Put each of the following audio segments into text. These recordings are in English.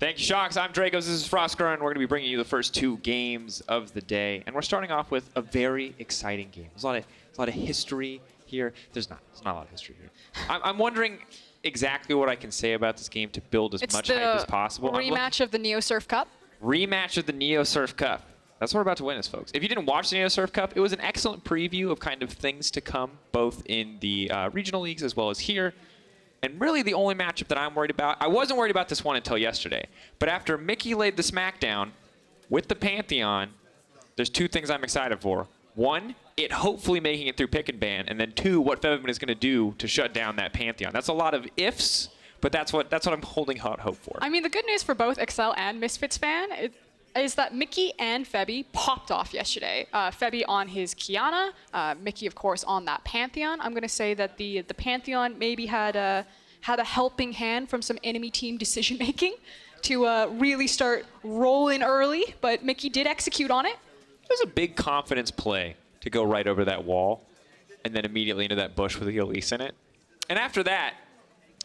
Thank you, Shocks. I'm Drakos. This is Froskurinn. We're going to be bringing you the first 2 games of the day. And we're starting off with a very exciting game. There's a lot of history here. There's not a lot of history here. I'm wondering exactly what I can say about this game to build as much hype as possible. Rematch of the Neo Surf Cup? Rematch of the Neo Surf Cup. That's what we're about to witness, folks. If you didn't watch the Neo Surf Cup, it was an excellent preview of kind of things to come, both in the regional leagues as well as here. And really the only matchup that I'm worried about, I wasn't worried about this one until yesterday, but after Mickey laid the smackdown with the Pantheon, there's 2 things I'm excited for. 1, it hopefully making it through pick and ban, and then 2, what Febiven is going to do to shut down that Pantheon. That's a lot of ifs, but that's what I'm holding out hope for. I mean, the good news for both Excel and Misfits fan is that Mickey and Febi popped off yesterday. Febi on his Qiyana, Mickey, of course, on that Pantheon. I'm going to say that the Pantheon maybe had a helping hand from some enemy team decision-making to really start rolling early, but Mickey did execute on it. It was a big confidence play to go right over that wall and then immediately into that bush with the Elise in it. And after that,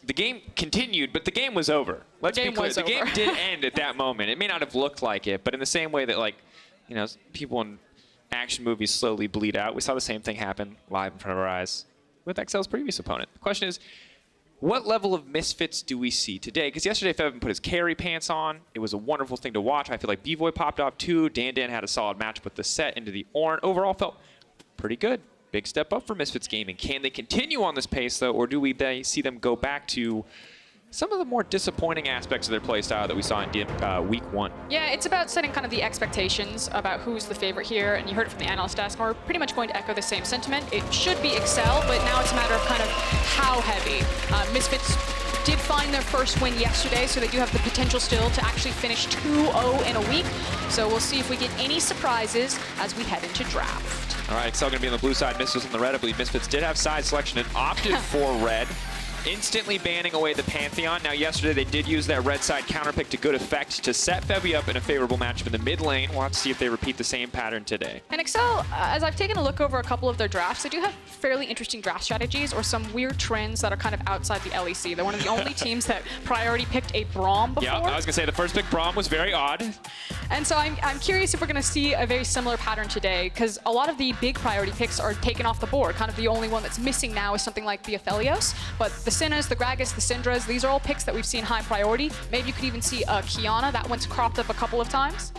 the game continued, but the game was over. Let's be clear. The game did end at that moment. It may not have looked like it, but in the same way that, like, you know, people in action movies slowly bleed out, we saw the same thing happen live in front of our eyes with XL's previous opponent. The question is, what level of Misfits do we see today? Because yesterday, Febiven put his carry pants on. It was a wonderful thing to watch. I feel like Bvoy popped off too. Dan had a solid match with the Sett into the Ornn. Overall, felt pretty good. Big step up for Misfits Gaming. Can they continue on this pace, though, or do we see them go back to some of the more disappointing aspects of their play style that we saw in week 1? Yeah, it's about setting kind of the expectations about who's the favorite here, and you heard it from the analyst desk, and we're pretty much going to echo the same sentiment. It should be Excel, but now it's a matter of kind of how heavy. Misfits did find their first win yesterday, so they do have the potential still to actually finish 2-0 in a week. So we'll see if we get any surprises as we head into draft. All right, Excel going to be on the blue side, Misfits on the red. I believe Misfits did have side selection and opted for red, instantly banning away the Pantheon. Now, yesterday they did use that red side counterpick to good effect to set Febi up in a favorable matchup in the mid lane. We'll have to see if they repeat the same pattern today. And Excel, as I've taken a look over a couple of their drafts, they do have fairly interesting draft strategies or some weird trends that are kind of outside the LEC. They're one of the only teams that priority picked a Braum before. Yeah, I was going to say the first pick Braum was very odd. And so I'm curious if we're going to see a very similar pattern today, because a lot of the big priority picks are taken off the board. Kind of the only one that's missing now is something like the Aphelios, but the Sinnas, the Gragas, the Syndras, these are all picks that we've seen high priority. Maybe you could even see a Qiyana. That one's cropped up a couple of times.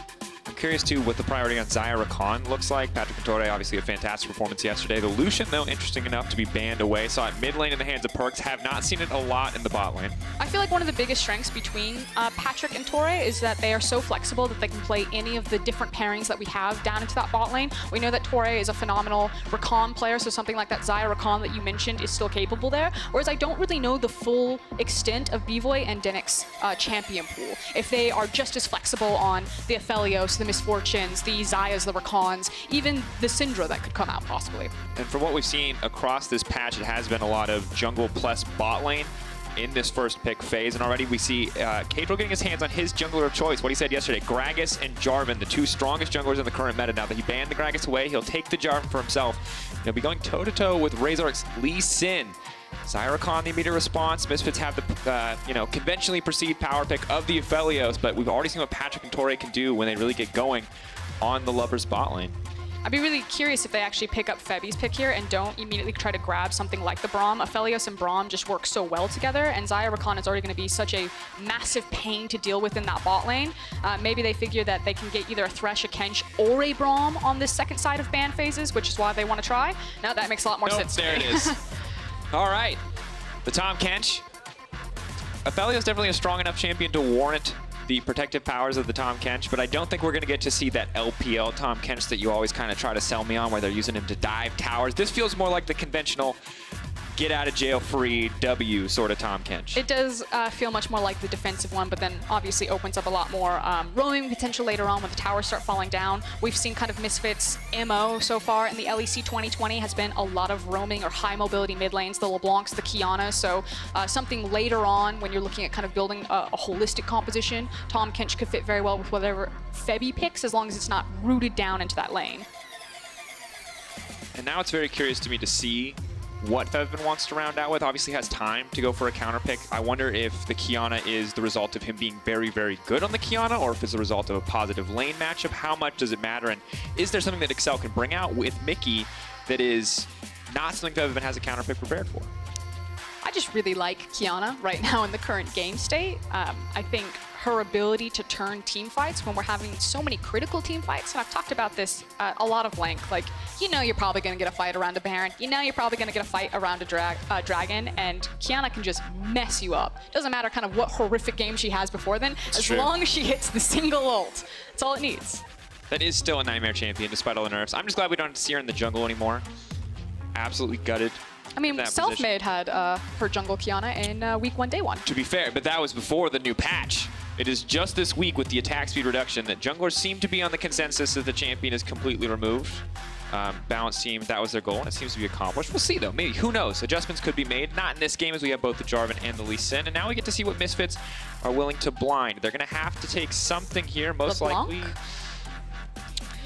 I'm curious, too, what the priority on Xayah Rakan looks like. Patrik and Torre, obviously a fantastic performance yesterday. The Lucian, though, interesting enough to be banned away. Saw it mid lane in the hands of Perks. Have not seen it a lot in the bot lane. I feel like one of the biggest strengths between Patrik and Torre is that they are so flexible that they can play any of the different pairings that we have down into that bot lane. We know that Torre is a phenomenal Rakan player, so something like that Xayah Rakan that you mentioned is still capable there. Whereas I don't really know the full extent of Bvoy and denyk's champion pool. If they are just as flexible on the Aphelios, the Misfortunes, the Xayahs, the Rakans, even the Syndra that could come out possibly. And from what we've seen across this patch, it has been a lot of jungle plus bot lane in this first pick phase. And already we see Caedral getting his hands on his jungler of choice. What he said yesterday, Gragas and Jarvan, the 2 strongest junglers in the current meta. Now that he banned the Gragas away, he'll take the Jarvan for himself. He'll be going toe-to-toe with Razork's Lee Sin. Xayah Rakan, the immediate response. Misfits have the conventionally perceived power pick of the Aphelios, but we've already seen what Patrik and Torre can do when they really get going on the Lovers bot lane. I'd be really curious if they actually pick up Febi's pick here and don't immediately try to grab something like the Braum. Aphelios and Braum just work so well together, and Xayah Rakan is already going to be such a massive pain to deal with in that bot lane. Maybe they figure that they can get either a Thresh, a Kench, or a Braum on this second side of ban phases, which is why they want to try. Now that makes a lot more sense. There it is. All right, the Tahm Kench. Aphelios definitely a strong enough champion to warrant the protective powers of the Tahm Kench, but I don't think we're going to get to see that LPL Tahm Kench that you always kind of try to sell me on, where they're using him to dive towers. This feels more like the conventional get out of jail free W sort of Tahm Kench. It does feel much more like the defensive one, but then obviously opens up a lot more roaming potential later on when the towers start falling down. We've seen kind of Misfits' MO so far in the LEC 2020 has been a lot of roaming or high mobility mid lanes, the LeBlancs, the Qiyana. So something later on when you're looking at kind of building a holistic composition, Tahm Kench could fit very well with whatever Febi picks, as long as it's not rooted down into that lane. And now it's very curious to me to see what Febiven wants to round out with. Obviously has time to go for a counter pick. I wonder if the Qiyana is the result of him being very, very good on the Qiyana, or if it's a result of a positive lane matchup. How much does it matter? And is there something that Excel can bring out with Mickey that is not something Febiven has a counter pick prepared for? I just really like Qiyana right now in the current game state. I think her ability to turn team fights when we're having so many critical team fights, and I've talked about this a lot of Blank, like, you know you're probably going to get a fight around a Baron, you know you're probably going to get a fight around a dragon, and Qiyana can just mess you up. Doesn't matter kind of what horrific game she has before then, as long as she hits the single ult. That's all it needs. That is still a nightmare champion despite all the nerfs. I'm just glad we don't have to see her in the jungle anymore. Absolutely gutted. I mean, Selfmade had her jungle Qiyana in week 1, day 1. To be fair, but that was before the new patch. It is just this week with the attack speed reduction that junglers seem to be on the consensus that the champion is completely removed. Balance team, that was their goal, and it seems to be accomplished. We'll see, though. Maybe. Who knows? Adjustments could be made. Not in this game, as we have both the Jarvan and the Lee Sin. And now we get to see what Misfits are willing to blind. They're going to have to take something here, most likely.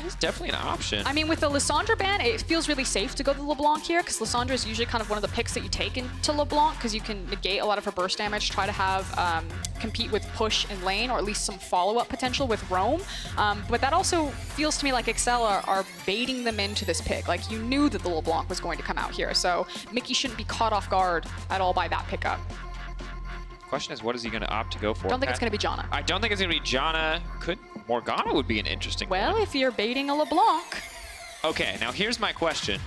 It's definitely an option. I mean, with the Lissandra ban, it feels really safe to go to LeBlanc here, because Lissandra is usually kind of one of the picks that you take into LeBlanc, because you can negate a lot of her burst damage, try to have compete with push in lane, or at least some follow-up potential with roam. But that also feels to me like Excel are baiting them into this pick. Like, you knew that the LeBlanc was going to come out here, so Mickey shouldn't be caught off guard at all by that pickup. Question is, what is he going to opt to go for? I don't think it's going to be Janna. I don't think it's going to be Janna. Morgana would be an interesting Well, one. if you're baiting a LeBlanc. Okay, now here's my question.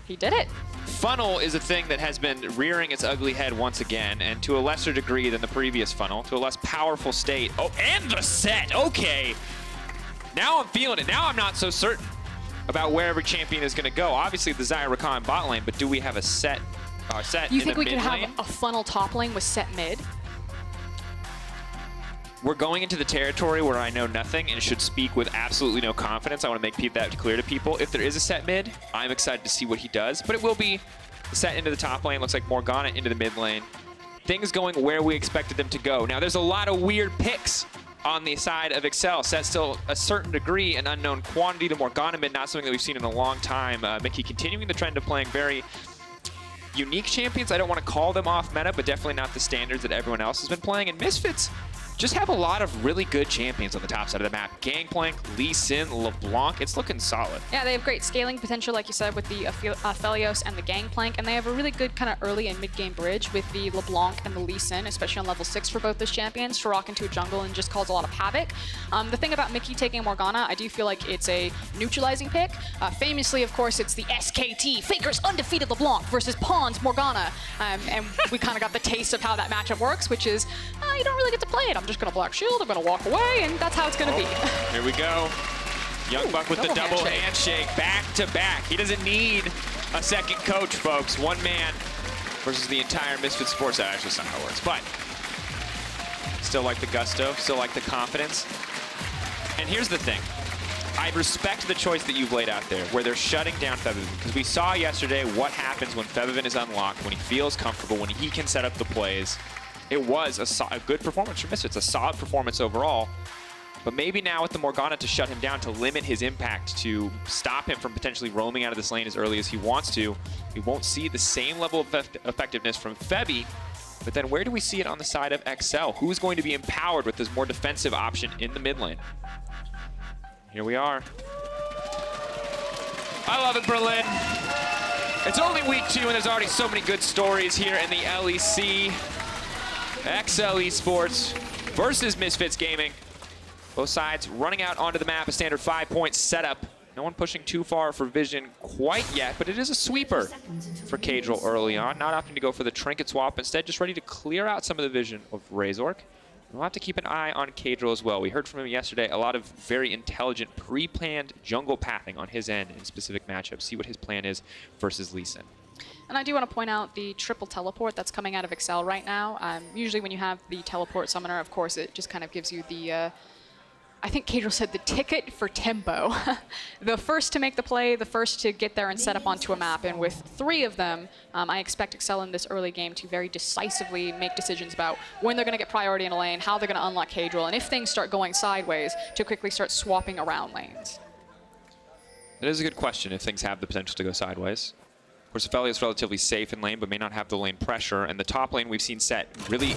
He did it. Funnel is a thing that has been rearing its ugly head once again, and to a lesser degree than the previous funnel, to a less powerful state. Oh, and the Sett. Okay. Now I'm feeling it. Now I'm not so certain about where every champion is going to go. Obviously, the Xayah Rakan bot lane, but do we have a Sett You in think the we mid could lane? have a funnel top lane with Sett mid? We're going into the territory where I know nothing and should speak with absolutely no confidence. I want to make that clear to people. If there is a Sett mid, I'm excited to see what he does. But it will be the Sett into the top lane. Looks like Morgana into the mid lane. Things going where we expected them to go. Now, there's a lot of weird picks on the side of Excel. Sett still a certain degree, an unknown quantity. The Morgana mid, not something that we've seen in a long time. Mickey continuing the trend of playing very unique champions. I don't want to call them off meta, but definitely not the standards that everyone else has been playing. And Misfits just have a lot of really good champions on the top side of the map. Gangplank, Lee Sin, LeBlanc. It's looking solid. Yeah, they have great scaling potential, like you said, with the Aphelios and the Gangplank, and they have a really good kind of early and mid-game bridge with the LeBlanc and the Lee Sin, especially on level 6 for both those champions, to rock into a jungle and just cause a lot of havoc. The thing about Mickey taking Morgana, I do feel like it's a neutralizing pick. Famously, of course, it's the SKT, Faker's undefeated LeBlanc versus Pawn's Morgana. And we kind of got the taste of how that matchup works, which is, you don't really get to play it. I'm just going to Black Shield, I'm going to walk away, and that's how it's going to be. Here we go. Young Buck with the double handshake, back to back. He doesn't need a second coach, folks. One man versus the entire Misfits Sports. That actually is not how it works, but still like the gusto, still like the confidence. And here's the thing. I respect the choice that you've laid out there, where they're shutting down Febiven, because we saw yesterday what happens when Febiven is unlocked, when he feels comfortable, when he can set up the plays. It was a good performance for Misfits, a solid performance overall. But maybe now with the Morgana to shut him down, to limit his impact, to stop him from potentially roaming out of this lane as early as he wants to, we won't see the same level of effectiveness from Febi. But then where do we see it on the side of XL? Who's going to be empowered with this more defensive option in the mid lane? Here we are. I love it, Berlin. It's only week 2 and there's already so many good stories here in the LEC. XL Esports versus Misfits Gaming. Both sides running out onto the map, a standard 5-point setup. No one pushing too far for vision quite yet, but it is a sweeper for Caedral early on. Not opting to go for the trinket swap, instead just ready to clear out some of the vision of Razork. We'll have to keep an eye on Caedral as well. We heard from him yesterday, a lot of very intelligent, pre-planned jungle pathing on his end in specific matchups. See what his plan is versus Lee Sin. And I do want to point out the triple teleport that's coming out of Excel right now. Usually when you have the teleport summoner, of course, it just kind of gives you the, I think Caedral said the ticket for tempo. The first to make the play, the first to get there and set up onto a map. And with 3 of them, I expect Excel in this early game to very decisively make decisions about when they're going to get priority in a lane, how they're going to unlock Caedral, and if things start going sideways, to quickly start swapping around lanes. That is a good question if things have the potential to go sideways. course, Aphelios is relatively safe in lane, but may not have the lane pressure. And the top lane, we've seen Sett really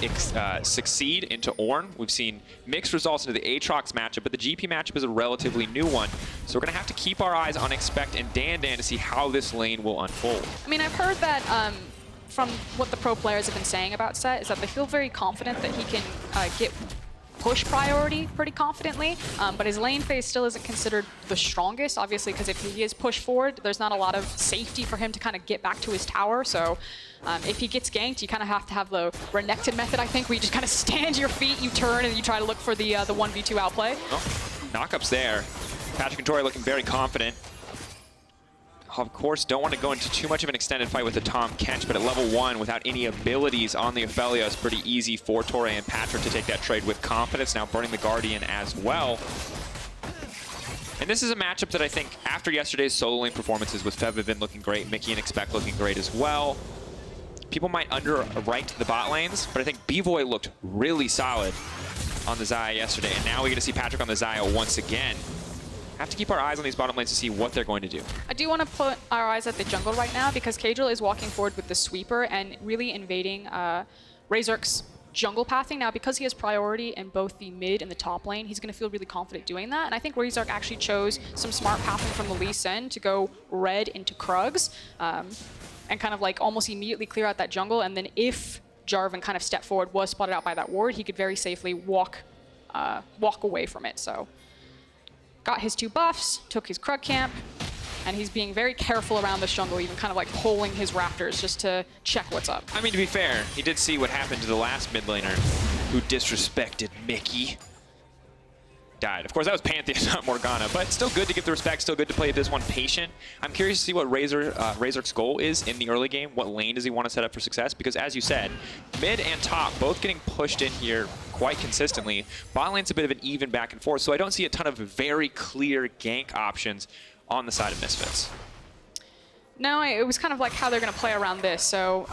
succeed into Ornn. We've seen mixed results into the Aatrox matchup, but the GP matchup is a relatively new one. So we're going to have to keep our eyes on Expect and Dan to see how this lane will unfold. I mean, I've heard that from what the pro players have been saying about Sett is that they feel very confident that he can get push priority pretty confidently, but his lane phase still isn't considered the strongest, obviously, because if he is pushed forward, there's not a lot of safety for him to kind of get back to his tower. So if he gets ganked, you kind of have to have the Renekton method, I think, where you just kind of stand your feet, you turn, and you try to look for the 1v2 outplay. Oh, knockups there. Patrik and Tori looking very confident. Of course, don't want to go into too much of an extended fight with the Tahm Kench, but at level 1, without any abilities on the Aphelios, pretty easy for Tori and Patrik to take that trade with confidence. Now burning the Guardian as well. And this is a matchup that I think, after yesterday's solo lane performances with Febiven looking great, Mickey and Expect looking great as well, people might underwrite the bot lanes, but I think Bvoy looked really solid on the Xayah yesterday, and now we get to see Patrik on the Xayah once again. Have to keep our eyes on these bottom lanes to see what they're going to do. I do want to put our eyes at the jungle right now because Caedral is walking forward with the sweeper and really invading Razork's jungle pathing. Now, because he has priority in both the mid and the top lane, he's going to feel really confident doing that. And I think Razork actually chose some smart pathing from the Lee Sin to go red into Krugs and kind of like almost immediately clear out that jungle. And then if Jarvan kind of stepped forward, was spotted out by that ward, he could very safely walk away from it. So got his 2 buffs, took his Krug camp, and he's being very careful around this jungle, even kind of like pulling his Raptors just to check what's up. I mean, to be fair, he did see what happened to the last mid laner who disrespected Mickey. Died. Of course, that was Pantheon, not Morgana, but still good to give the respect, still good to play this one patient. I'm curious to see what Razork's goal is in the early game. What lane does he want to set up for success? Because as you said, mid and top both getting pushed in here quite consistently. Bot lane's a bit of an even back and forth, so I don't see a ton of very clear gank options on the side of Misfits. No, it was kind of like how they're going to play around this. So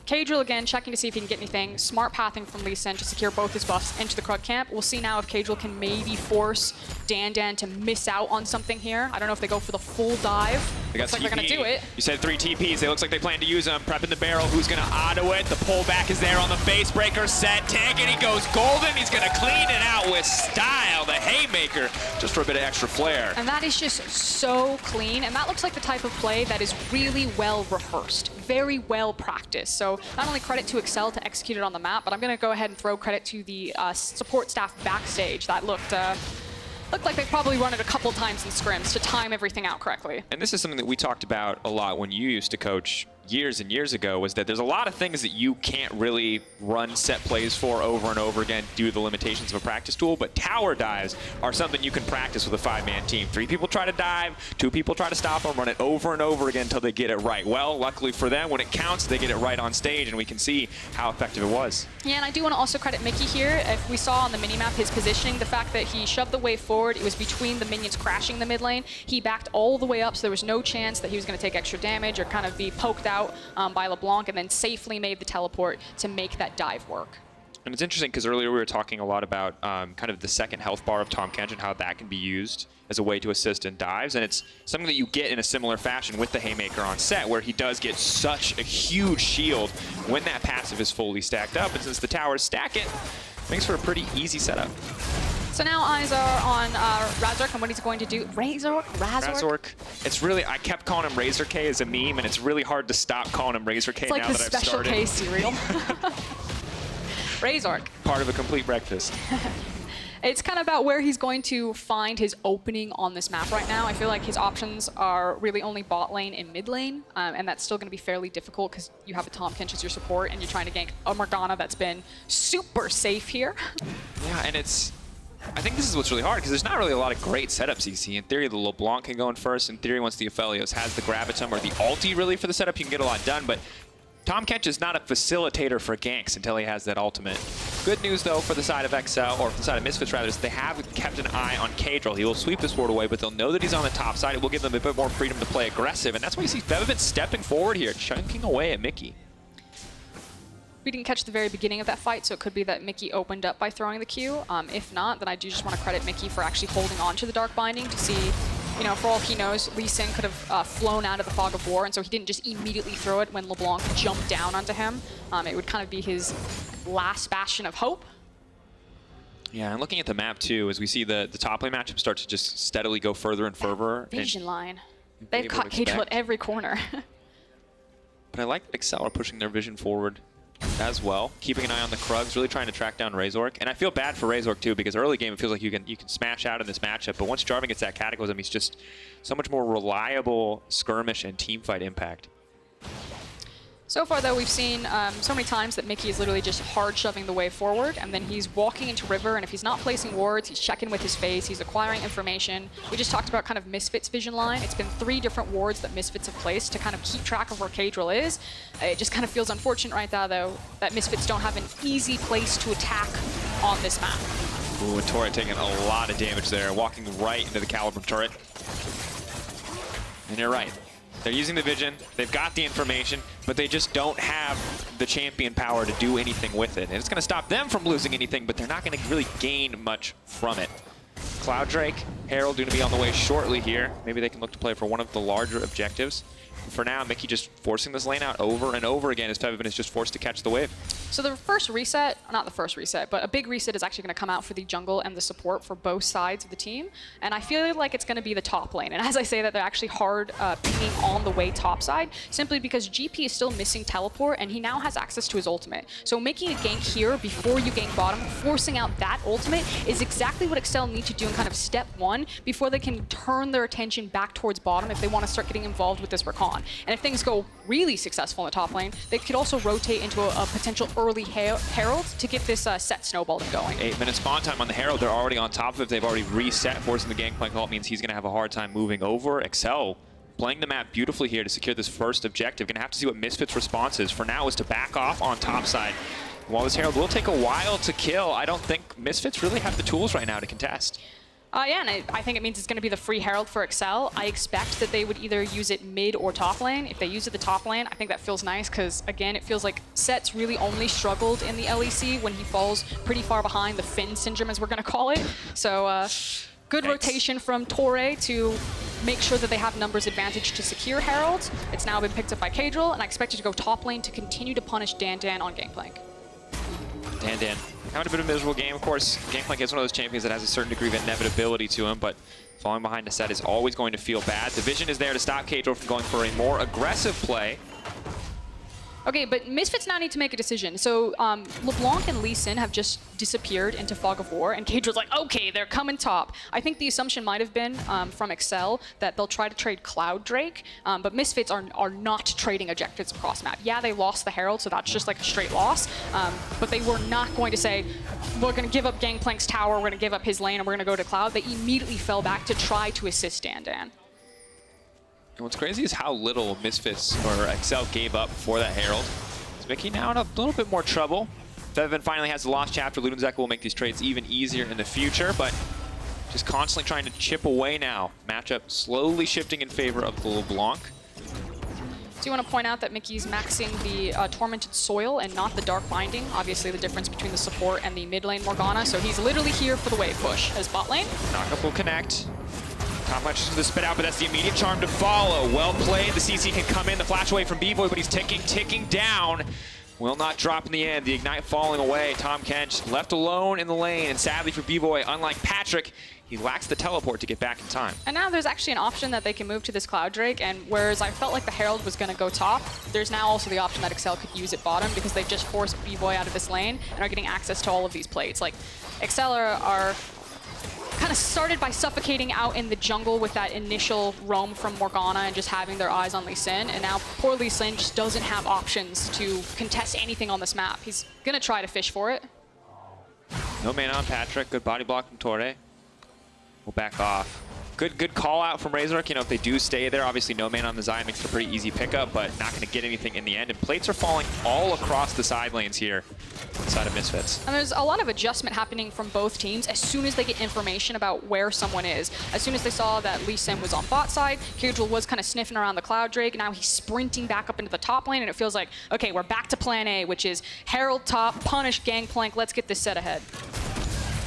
Caedral again checking to see if he can get anything. Smart pathing from Lee Sin to secure both his buffs into the Krug camp. We'll see now if Caedral can maybe force Dan to miss out on something here. I don't know if they go for the full dive. Looks like they're going to do it. You said 3 TPs. It looks like they plan to use them. Prepping the barrel. Who's going to auto it? The pullback is there on the face breaker. Sett tank, and he goes golden. He's going to clean it out with style. The haymaker, just for a bit of extra flair. And that is just so clean. And that looks like the type of play that is really well rehearsed, very well practiced. So not only credit to Excel to execute it on the map, but I'm going to go ahead and throw credit to the support staff backstage. That looked like they probably run it a couple times in scrims to time everything out correctly. And this is something that we talked about a lot when you used to coach years and years ago, was that there's a lot of things that you can't really run set plays for over and over again due to the limitations of a practice tool, but tower dives are something you can practice with a 5-man team. 3 people try to dive, 2 people try to stop them, run it over and over again until they get it right. Well, luckily for them, when it counts, they get it right on stage, and we can see how effective it was. Yeah, and I do want to also credit Mickey here. If we saw on the minimap his positioning, the fact that he shoved the wave forward, it was between the minions crashing the mid lane. He backed all the way up, so there was no chance that he was going to take extra damage or kind of be poked out by LeBlanc, and then safely made the teleport to make that dive work. And it's interesting because earlier we were talking a lot about kind of the second health bar of Tahm Kench and how that can be used as a way to assist in dives, and it's something that you get in a similar fashion with the Haymaker on Sett, where he does get such a huge shield when that passive is fully stacked up, and since the towers stack it, makes for a pretty easy setup. So now eyes are on Razork and what he's going to do. Razork? It's really, I kept calling him Razor K as a meme, and it's really hard to stop calling him Razor K like now that I've started. It's like the Special K cereal. Razork. Part of a complete breakfast. It's kind of about where he's going to find his opening on this map right now. I feel like his options are really only bot lane and mid lane, and that's still going to be fairly difficult because you have a Tahm Kench as your support, and you're trying to gank a Morgana that's been super safe here. Yeah, and I think this is what's really hard, because there's not really a lot of great setups you see. In theory, the LeBlanc can go in first. In theory, once the Aphelios has the Gravitum or the ulti really for the setup, you can get a lot done. But Tahm Kench is not a facilitator for ganks until he has that ultimate. Good news, though, for the side of XL, or for the side of Misfits, rather, is they have kept an eye on Caedral. He will sweep this ward away, but they'll know that he's on the top side. It will give them a bit more freedom to play aggressive, and that's why you see Febiven stepping forward here, chunking away at Mickey. We didn't catch the very beginning of that fight, so it could be that Mickey opened up by throwing the Q. If not, then I do just want to credit Mickey for actually holding on to the Dark Binding to see you know, for all he knows, Lee Sin could have flown out of the fog of war, and so he didn't just immediately throw it when LeBlanc jumped down onto him. It would kind of be his last bastion of hope. Yeah, and looking at the map too, as we see the top lane matchup start to just steadily go further and further. Vision line. They've caught Caedral at every corner. But I like that Excel are pushing their vision forward as well, keeping an eye on the Krugs, really trying to track down Razork. And I feel bad for Razork too, because early game it feels like you can smash out in this matchup, but once Jarvan gets that Cataclysm, he's just so much more reliable skirmish and teamfight impact. So far, though, we've seen so many times that Mickey is literally just hard shoving the way forward, and then he's walking into River, and if he's not placing wards, he's checking with his face, he's acquiring information. We just talked about kind of Misfits vision line. It's been 3 different wards that Misfits have placed to kind of keep track of where Caedral is. It just kind of feels unfortunate right now, though, that Misfits don't have an easy place to attack on this map. Ooh, and Torre taking a lot of damage there, walking right into the Caliber turret. And you're right. They're using the vision, they've got the information, but they just don't have the champion power to do anything with it. And it's going to stop them from losing anything, but they're not going to really gain much from it. Cloud Drake, Herald going to be on the way shortly here. Maybe they can look to play for one of the larger objectives. For now, Mickey just forcing this lane out over and over again as Febiven is just forced to catch the wave. So the first reset, not the first reset, but a big reset is actually going to come out for the jungle and the support for both sides of the team. And I feel like it's going to be the top lane. And as I say that, they're actually hard pinging on the way top side, simply because GP is still missing teleport and he now has access to his ultimate. So making a gank here before you gank bottom, forcing out that ultimate is exactly what Excel need to do in kind of step 1 before they can turn their attention back towards bottom if they want to start getting involved with this Rakan. And if things go really successful in the top lane, they could also rotate into a potential early Herald to get this Sett snowballing going. 8-minute spawn time on the Herald. They're already on top of it. They've already reset, forcing the Gangplank ult means he's going to have a hard time moving over. Excel playing the map beautifully here to secure this first objective. Going to have to see what Misfits' response is. For now is to back off on top side. While this Herald will take a while to kill, I don't think Misfits really have the tools right now to contest. Yeah, and I think it means it's going to be the free Herald for Excel. I expect that they would either use it mid or top lane. If they use it the top lane, I think that feels nice because, again, it feels like Sett's really only struggled in the LEC when he falls pretty far behind the Finn syndrome, as we're going to call it. So good rotation from Torre to make sure that they have numbers advantage to secure Herald. It's now been picked up by Caedral, and I expect it to go top lane to continue to punish Dan on Gangplank. Dan. Having a bit of a miserable game. Of course, Gangplank is one of those champions that has a certain degree of inevitability to him, but falling behind a Sett is always going to feel bad. The vision is there to stop Caedral from going for a more aggressive play. Okay, but Misfits now need to make a decision. So LeBlanc and Lee Sin have just disappeared into Fog of War, and Caedral's like, okay, they're coming top. I think the assumption might have been from Excel that they'll try to trade Cloud Drake, but Misfits are not trading objectives across map. Yeah, they lost the Herald, so that's just like a straight loss, but they were not going to say, we're going to give up Gangplank's tower, we're going to give up his lane, and we're going to go to Cloud. They immediately fell back to try to assist Dan. And what's crazy is how little Misfits or Excel gave up for that Herald. Is Mickey now in a little bit more trouble. Febiven finally has the lost chapter. Ludenzek will make these trades even easier in the future, but just constantly trying to chip away now. Matchup slowly shifting in favor of the LeBlanc. Do you want to point out that Mickey's maxing the Tormented Soil and not the Dark Binding? Obviously the difference between the support and the mid lane Morgana, so he's literally here for the wave push as bot lane. Knockup will connect. Tahm Kench to the spit out, but that's the immediate charm to follow. Well played. The CC can come in. The flash away from Bvoy, but he's ticking down. Will not drop in the end. The Ignite falling away. Tahm Kench left alone in the lane, and sadly for Bvoy, unlike Patrik, he lacks the teleport to get back in time. And now there's actually an option that they can move to this Cloud Drake, and whereas I felt like the Herald was going to go top, there's now also the option that Excel could use at bottom because they've just forced Bvoy out of this lane and are getting access to all of these plates. Like, Excel are kind of started by suffocating out in the jungle with that initial roam from Morgana and just having their eyes on Lee Sin, and now poor Lee Sin just doesn't have options to contest anything on this map. He's gonna try to fish for it. No mana on Patrik. Good body block from Torre. We'll back off. Good call out from Razork. You know, if they do stay there, obviously no mana on the Xayah makes it a pretty easy pickup, but not going to get anything in the end. And plates are falling all across the side lanes here inside of Misfits. And there's a lot of adjustment happening from both teams as soon as they get information about where someone is. As soon as they saw that Lee Sin was on bot side, Caedral was kind of sniffing around the Cloud Drake. Now he's sprinting back up into the top lane, and it feels like, okay, we're back to plan A, which is Herald top, punish Gangplank, let's get this set ahead.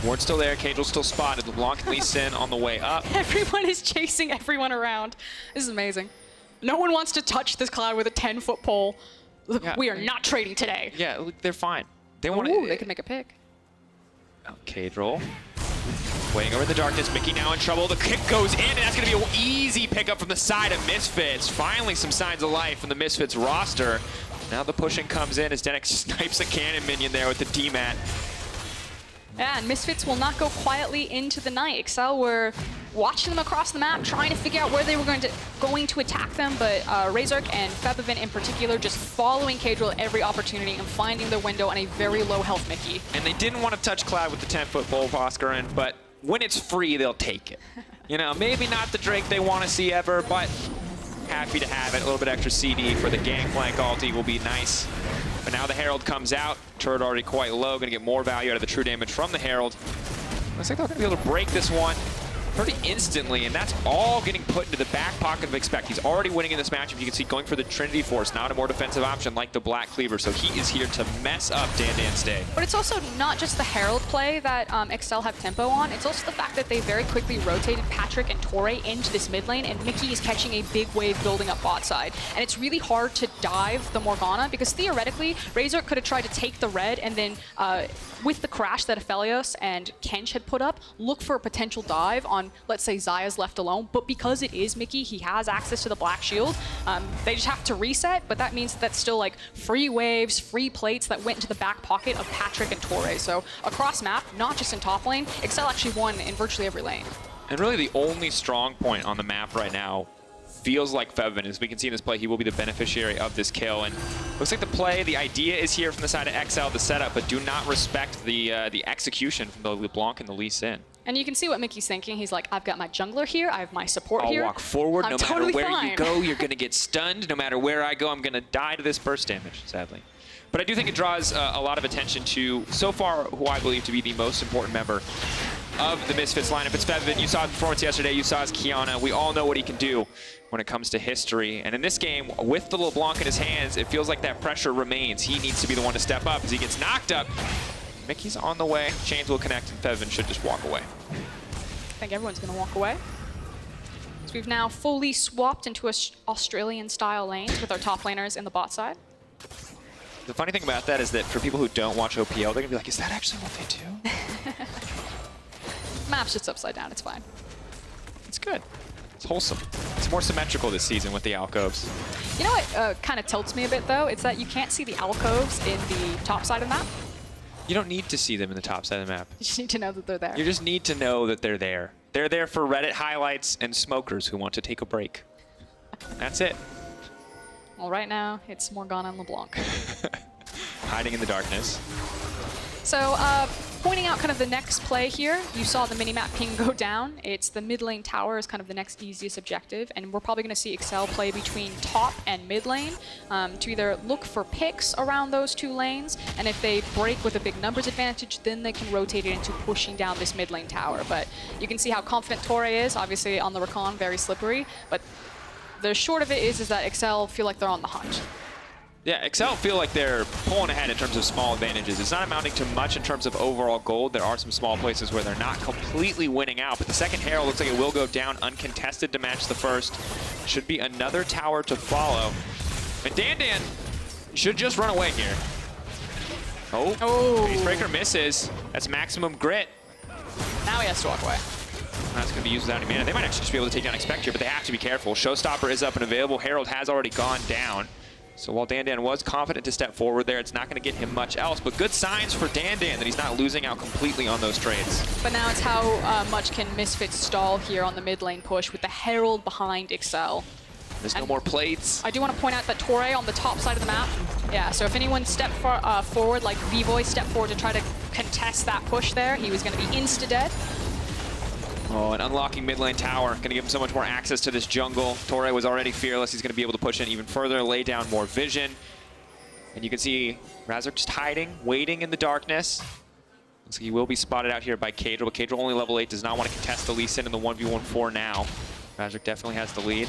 Ward's still there, Caedral's still spotted. LeBlanc and Lee Sin on the way up. Everyone is chasing everyone around. This is amazing. No one wants to touch this cloud with a 10-foot pole. Yeah. We are not trading today. Yeah, look, they're fine. They want Ooh, to. they can make a pick. Oh, Caedral. Waiting over in the darkness. Mickey now in trouble. The kick goes in, and that's going to be an easy pickup from the side of Misfits. Finally, some signs of life from the Misfits roster. Now the pushing comes in as denyk snipes a cannon minion there with the D-mat. Yeah, and Misfits will not go quietly into the night. Excel were watching them across the map, trying to figure out where they were going to attack them, but Razork and Febiven in particular just following Caedral every opportunity and finding their window on a very low health Mickey. And they didn't want to touch Cloud with the 10-foot pole, Froskurinn, but when it's free, they'll take it. You know, maybe not the Drake they want to see ever, but happy to have it. A little bit extra CD for the Gangplank ulti will be nice. But now the Herald comes out. Turret already quite low. Going to get more value out of the true damage from the Herald. Looks like they're going to be able to break this one pretty instantly, and that's all getting put into the back pocket of Expect. He's already winning in this matchup. You can see going for the Trinity Force, not a more defensive option like the Black Cleaver, so he is here to mess up Dandan's day. But it's also not just the Herald play that Excel have tempo on, it's also the fact that they very quickly rotated Patrik and Torre into this mid lane, and Mickey is catching a big wave building up bot side. And it's really hard to dive the Morgana, because theoretically, Razork could have tried to take the red and then with the crash that Aphelios and Kench had put up, look for a potential dive on, let's say, Xayah's left alone. But because it is Mickey, he has access to the Black Shield. They just have to reset, but that means that's still like free waves, free plates that went into the back pocket of Patrik and Torre. So across map, not just in top lane, Excel actually won in virtually every lane. And really the only strong point on the map right now feels like Febiven. As we can see in this play, he will be the beneficiary of this kill. And looks like the play, the idea is here from the side of XL, the setup, but do not respect the execution from the LeBlanc and the Lee Sin. And you can see what Mickey's thinking. He's like, I've got my jungler here, I have my support I'll here. I'll walk forward, no matter where you go, you're going to get stunned. No matter where I go, I'm going to die to this burst damage, sadly. But I do think it draws a lot of attention to, so far, who I believe to be the most important member of the Misfits lineup. It's Febiven. You saw his performance yesterday. You saw his Kiana. We all know what he can do when it comes to history. And in this game, with the LeBlanc in his hands, it feels like that pressure remains. He needs to be the one to step up as he gets knocked up. Mickey's on the way. Chains will connect, and Febiven should just walk away. I think everyone's going to walk away. So we've now fully swapped into Australian-style lanes with our top laners in the bot side. The funny thing about that is that for people who don't watch OPL, they're going to be like, is that actually what they do? Map's just upside down, it's fine. It's good. It's wholesome. It's more symmetrical this season with the alcoves. You know what kind of tilts me a bit, though? It's that you can't see the alcoves in the top side of the map. You don't need to see them in the top side of the map. You just need to know that they're there. You just need to know that they're there. They're there for Reddit highlights and smokers who want to take a break. That's it. Well, right now, it's Morgana and LeBlanc. Hiding in the darkness. So, pointing out kind of the next play here, you saw the minimap ping go down. It's the mid lane tower is kind of the next easiest objective, and we're probably going to see Excel play between top and mid lane to either look for picks around those two lanes, and if they break with a big numbers advantage, then they can rotate it into pushing down this mid lane tower. But you can see how confident Torre is, obviously on the Rakan, very slippery, but the short of it is that Excel feel like they're on the hunt. Yeah, Excel feel like they're pulling ahead in terms of small advantages. It's not amounting to much in terms of overall gold. There are some small places where they're not completely winning out, but the second Herald looks like it will go down uncontested to match the first. Should be another tower to follow. And Dandan should just run away here. Oh, Facebreaker misses. That's maximum grit. Now he has to walk away. That's going to be used without any mana. They might actually just be able to take down Expect here, but they have to be careful. Showstopper is up and available. Herald has already gone down. So while Dandan was confident to step forward there, it's not going to get him much else. But good signs for Dandan that he's not losing out completely on those trades. But now it's how much can Misfits stall here on the mid lane push with the Herald behind Excel. There's no more plates. I do want to point out that Torre on the top side of the map. Yeah, so if anyone stepped forward, like Bvoy stepped forward to try to contest that push there, he was going to be insta-dead. Oh, and unlocking mid lane tower. Going to give him so much more access to this jungle. Torre was already fearless. He's going to be able to push in even further, lay down more vision. And you can see Razork just hiding, waiting in the darkness. Looks like he will be spotted out here by Caedral, but Caedral only level 8, does not want to contest the Lee Sin in the 1v1 for now. Razork definitely has the lead.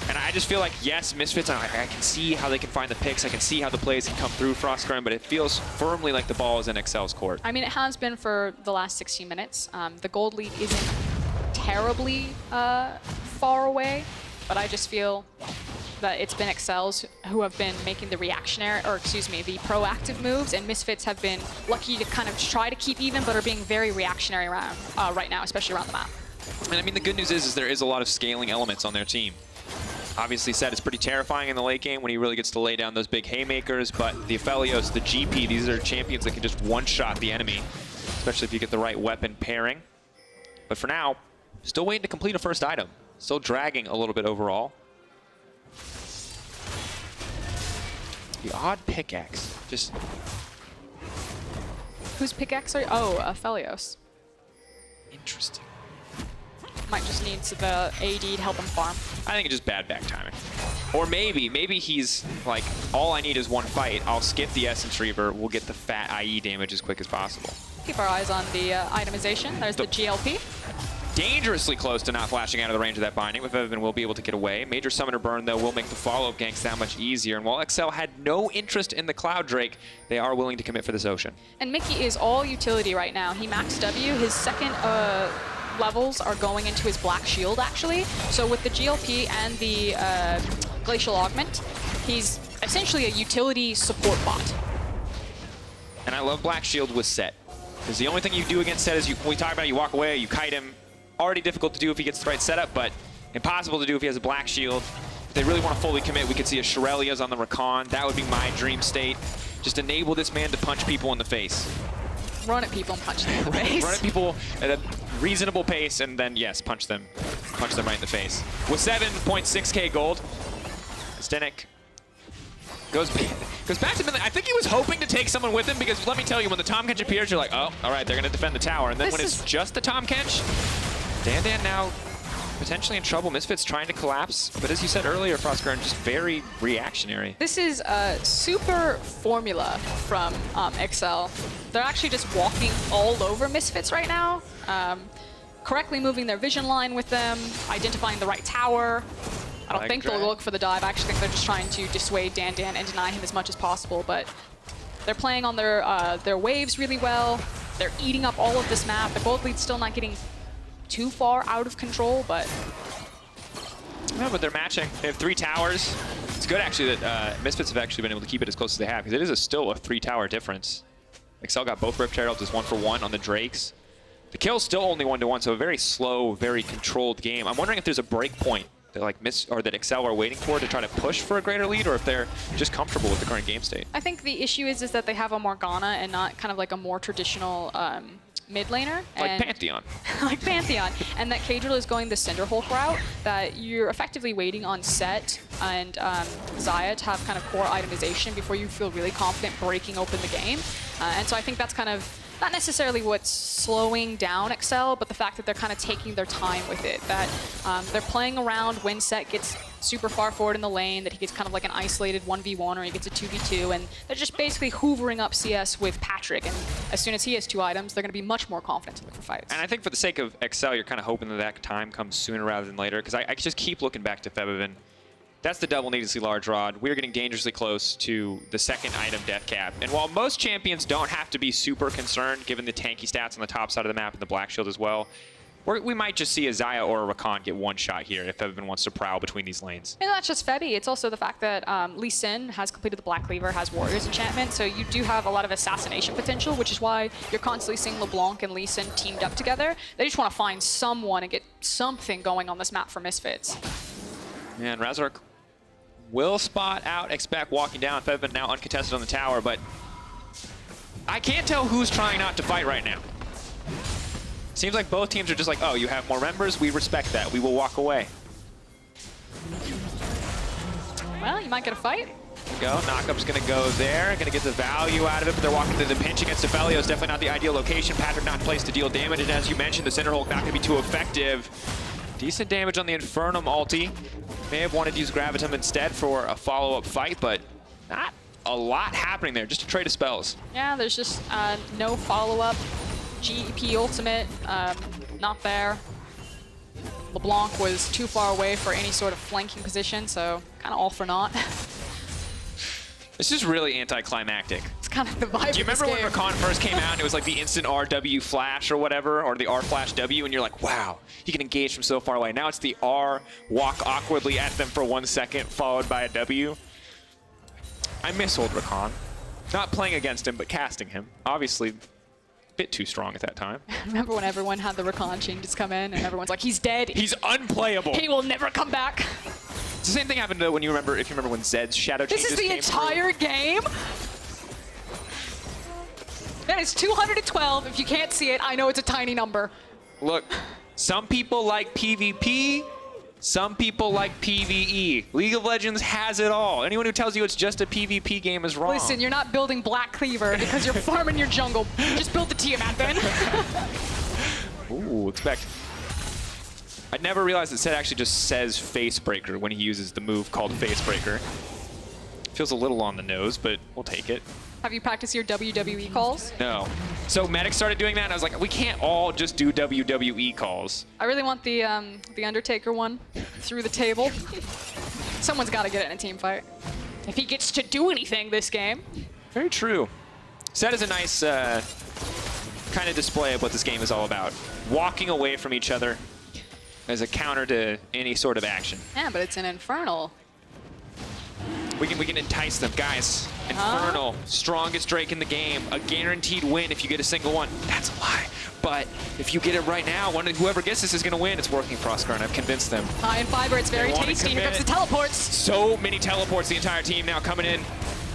And And I just feel like, yes, Misfits, I can see how they can find the picks. I can see how the plays can come through Froskurinn, but it feels firmly like the ball is in Excel's court. I mean, it has been for the last 16 minutes. The gold lead isn't terribly far away, but I just feel that it's been Excel's who have been making the reactionary, or excuse me, the proactive moves, and Misfits have been lucky to kind of try to keep even, but are being very reactionary around right now, especially around the map. And I mean, the good news is there is a lot of scaling elements on their team. Obviously, Sett is pretty terrifying in the late game when he really gets to lay down those big haymakers, but the Aphelios, the GP, these are champions that can just one-shot the enemy, especially if you get the right weapon pairing. But for now, still waiting to complete a first item. Still dragging a little bit overall. The odd pickaxe, just... Whose pickaxe are you? Oh, Aphelios. Interesting. Might just need the AD to help him farm. I think it's just bad back timing. Or maybe he's like, all I need is one fight. I'll skip the Essence Reaver. We'll get the fat IE damage as quick as possible. Keep our eyes on the itemization. There's the GLP. Dangerously close to not flashing out of the range of that binding, but Febiven will be able to get away. Major Summoner Burn, though, will make the follow-up ganks that much easier. And while Excel had no interest in the Cloud Drake, they are willing to commit for this Ocean. And Mickey is all utility right now. He maxed W. His second levels are going into his Black Shield, actually. So with the GLP and the Glacial Augment, he's essentially a utility support bot. And I love Black Shield with Sett. Because the only thing you do against Sett is, when we talk about it, you walk away, you kite him. Already difficult to do if he gets the right setup, but impossible to do if he has a Black Shield. If they really want to fully commit, we could see a Shirelia's on the Rakan. That would be my dream state. Just enable this man to punch people in the face. Run at people and punch them in the face. Run at people at a reasonable pace, and then, yes, punch them right in the face. With 7.6k gold, denyk goes back to mid lane. I think he was hoping to take someone with him, because let me tell you, when the Tahm Kench appears, you're like, oh, all right, they're going to defend the tower. And then when it's just the Tahm Kench, Dan now potentially in trouble. Misfits trying to collapse, but as you said earlier, Froskurinn just very reactionary. This is a super formula from Excel. They're actually just walking all over Misfits right now, correctly moving their vision line with them, identifying the right tower. I don't think they'll look for the dive. I actually think they're just trying to dissuade Dan and deny him as much as possible, but they're playing on their waves really well. They're eating up all of this map. The gold lead's still not getting too far out of control, but... Yeah, but they're matching. They have 3 towers. It's good, actually, that Misfits have actually been able to keep it as close as they have, because it is still a 3-tower difference. Excel got both Rift Heralds as 1-for-1 on the Drakes. The kill's still only 1-to-1, so a very slow, very controlled game. I'm wondering if there's a break point that that Excel are waiting for to try to push for a greater lead, or if they're just comfortable with the current game state. I think the issue is that they have a Morgana and not kind of like a more traditional mid laner. Like Pantheon. Like Pantheon. And that Caedral is going the Cinderhulk route, that you're effectively waiting on Sett and Xayah to have kind of core itemization before you feel really confident breaking open the game. And so I think that's kind of not necessarily what's slowing down Excel, but the fact that they're kind of taking their time with it. That they're playing around when Sett gets super far forward in the lane, that he gets kind of like an isolated 1v1 or he gets a 2v2, and they're just basically hoovering up CS with Patrik. And as soon as he has 2 items, they're going to be much more confident to look for fights. And I think for the sake of Excel, you're kind of hoping that time comes sooner rather than later, because I just keep looking back to Febiven. That's the double needlessly large rod. We're getting dangerously close to the second item death cap. And while most champions don't have to be super concerned, given the tanky stats on the top side of the map and the Black Shield as well, we might just see a Xayah or a Rakan get one shot here if Febiven wants to prowl between these lanes. And not just Febi, it's also the fact that Lee Sin has completed the Black Cleaver, has Warrior's Enchantment, so you do have a lot of assassination potential, which is why you're constantly seeing LeBlanc and Lee Sin teamed up together. They just want to find someone and get something going on this map for Misfits. And Razork will spot out X-Back walking down. Febiven now uncontested on the tower, but I can't tell who's trying not to fight right now. Seems like both teams are just like, oh, you have more members? We respect that. We will walk away. Well, you might get a fight. Go. Knockup's going to go there. Going to get the value out of it, but they're walking through the pinch against Aphelios. Definitely not the ideal location. Patrik not in place to deal damage, and as you mentioned, the Cinderhulk not going to be too effective. Decent damage on the Infernum ulti. May have wanted to use Gravitum instead for a follow-up fight, but not a lot happening there. Just a trade of spells. Yeah, there's just no follow-up. GP ultimate, not there. LeBlanc was too far away for any sort of flanking position, so kind of all for naught. This is really anticlimactic. It's kind of the vibe. Do you remember when Rakan first came out and it was like the instant RW flash or whatever, or the R flash W, and you're like, wow, he can engage from so far away. Now it's the R, walk awkwardly at them for 1 second, followed by a W. I miss old Rakan. Not playing against him, but casting him. Obviously, a bit too strong at that time. Remember when everyone had the Rakan changes come in and everyone's like, he's dead. He's unplayable. He will never come back. It's the same thing happened to when you remember, if you remember when Zed's shadow changes This is the entire game? That is 212. If you can't see it, I know it's a tiny number. Look, some people like PvP, some people like PvE. League of Legends has it all. Anyone who tells you it's just a PvP game is wrong. Listen, you're not building Black Cleaver because you're farming your jungle. Just build the Tiamat then. Ooh, expect. I never realized that Sett actually just says Facebreaker when he uses the move called Facebreaker. Feels a little on the nose, but we'll take it. Have you practiced your WWE calls? No. So Medic started doing that, and I was like, we can't all just do WWE calls. I really want the Undertaker one through the table. Someone's got to get it in a team fight. If he gets to do anything this game. Very true. Sett is a nice kind of display of what this game is all about. Walking away from each other as a counter to any sort of action. Yeah, but it's an Infernal. We can entice them, guys. Infernal, strongest Drake in the game, a guaranteed win if you get a single one. That's a lie. But if you get it right now, whoever gets this is going to win. It's working, Froskurinn. I've convinced them. High in fiber, it's very tasty. Here comes the teleports. So many teleports, the entire team now coming in.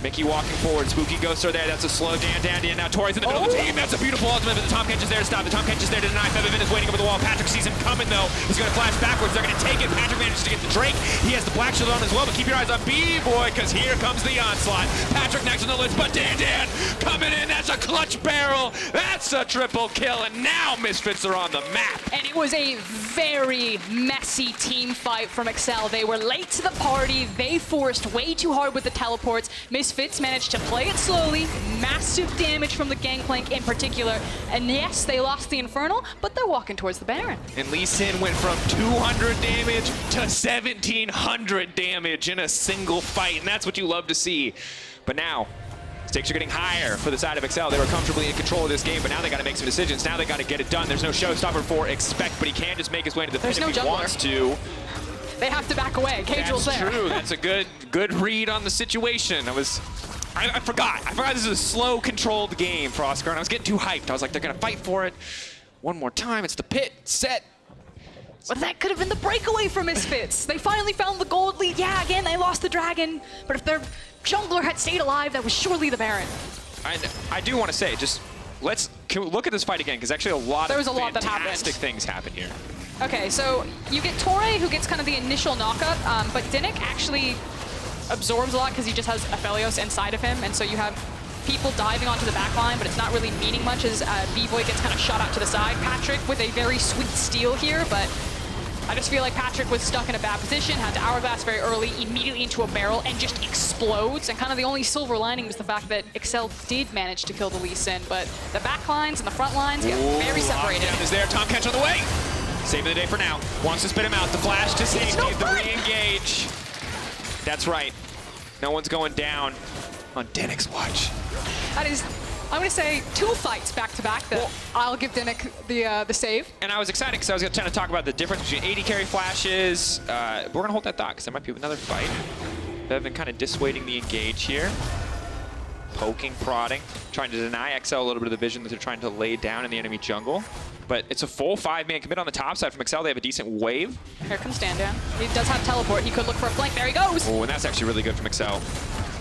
Mickey walking forward, Spooky Ghost are there, that's a slow Dan. Now Tori's in the middle of the team, that's a beautiful ultimate, but the Tahm Kench is there to stop. The Tahm Kench is there to deny. Febiven is waiting over the wall. Patrik sees him coming though. He's gonna flash backwards, they're gonna take it. Patrik manages to get the Drake. He has the black shield on as well, but keep your eyes on Bvoy, because here comes the onslaught. Patrik next on the list, but Dan coming in, that's a clutch barrel. That's a triple kill, and now Misfits are on the map. And it was a very messy team fight from Excel. They were late to the party. They forced way too hard with the teleports. Misfits managed to play it slowly. Massive damage from the Gangplank in particular. And yes, they lost the Infernal, but they're walking towards the Baron. And Lee Sin went from 200 damage to 1,700 damage in a single fight, and that's what you love to see. But now, stakes are getting higher for the side of Excel. They were comfortably in control of this game, but now they got to make some decisions. Now they got to get it done. There's no showstopper for Expect, but he can just make his way into the pit if he wants to. They have to back away. Caedral's there. That's true. That's a good read on the situation. I forgot. This is a slow, controlled game, Froskurinn. I was getting too hyped. I was like, they're going to fight for it. One more time. It's the pit. Sett. But that could have been the breakaway for Misfits. They finally found the gold lead. Yeah, again, they lost the dragon. But if their jungler had stayed alive, that was surely the Baron. I do want to say, can we look at this fight again, because actually a lot of fantastic things happen here. Okay, so you get Torre, who gets kind of the initial knockup, but denyk actually absorbs a lot because he just has Aphelios inside of him, and so you have people diving onto the back line, but it's not really meaning much as Bvoy gets kind of shot out to the side. Patrik with a very sweet steal here, but I just feel like Patrik was stuck in a bad position, had to hourglass very early, immediately into a barrel, and just explodes. And kind of the only silver lining was the fact that Excel did manage to kill the Lee Sin, but the back lines and the front lines get very separated. Lockdown is there, Tahm Kench on the way. Save of the day for now. Wants to spit him out. The flash to safety, the re-engage. That's right. No one's going down on denyk's watch. That is, I'm going to say, 2 fights back-to-back that I'll give denyk the save. And I was excited because I was going to talk about the difference between AD carry flashes. We're going to hold that thought because there might be another fight. They've been kind of dissuading the engage here. Poking, prodding, trying to deny XL a little bit of the vision that they're trying to lay down in the enemy jungle. But it's a full 5-man commit on the top side from Excel. They have a decent wave. Here comes Stand-Down. He does have teleport. He could look for a flank. There he goes. Oh, and that's actually really good from Excel.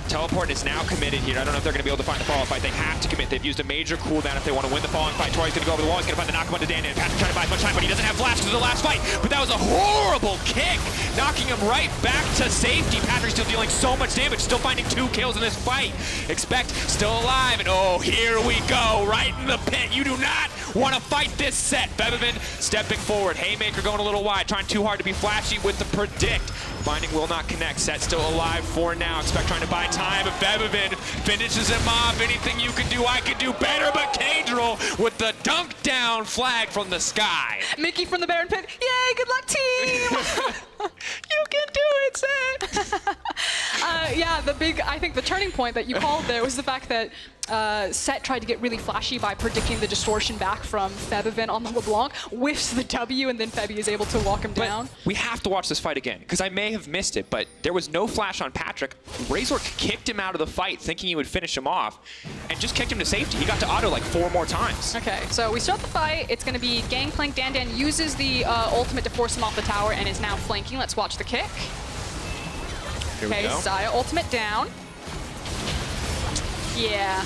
Teleport is now committed here. I don't know if they're going to be able to find the follow-up fight. They have to commit. They've used a major cooldown if they want to win the following fight. Tori's going to go over the wall. He's going to find the knock onto Dan. Patrik trying to buy as much time, but he doesn't have flash because of the last fight. But that was a horrible kick, knocking him right back to safety. Patrik still dealing so much damage, still finding 2 kills in this fight. Expect still alive, and oh, here we go, right in the pit. You do not want to fight this Sett. Febiven stepping forward. Haymaker going a little wide, trying too hard to be flashy with the predict. Binding will not connect. Sett still alive for now. Expect trying to buy time. time, but Febiven finishes him off. Anything you can do, I can do better, but Caedral with the dunk down flag from the sky. Mickey from the Baron pit. Yay, good luck, team! You can do it, Sett! Yeah, I think the turning point that you called there was the fact that Sett tried to get really flashy by predicting the distortion back from Febiven on the LeBlanc, whiffs the W, and then Febi is able to walk him down. We have to watch this fight again, because I may have missed it, but there was no flash on Patrik. Razork kicked him out of the fight thinking he would finish him off, and just kicked him to safety. He got to auto like 4 more times. Okay, so we start the fight. It's going to be Gangplank. Dan uses the ultimate to force him off the tower and is now flanking. Let's watch the kick. Here we Okay, go. Xayah ultimate down. Yeah.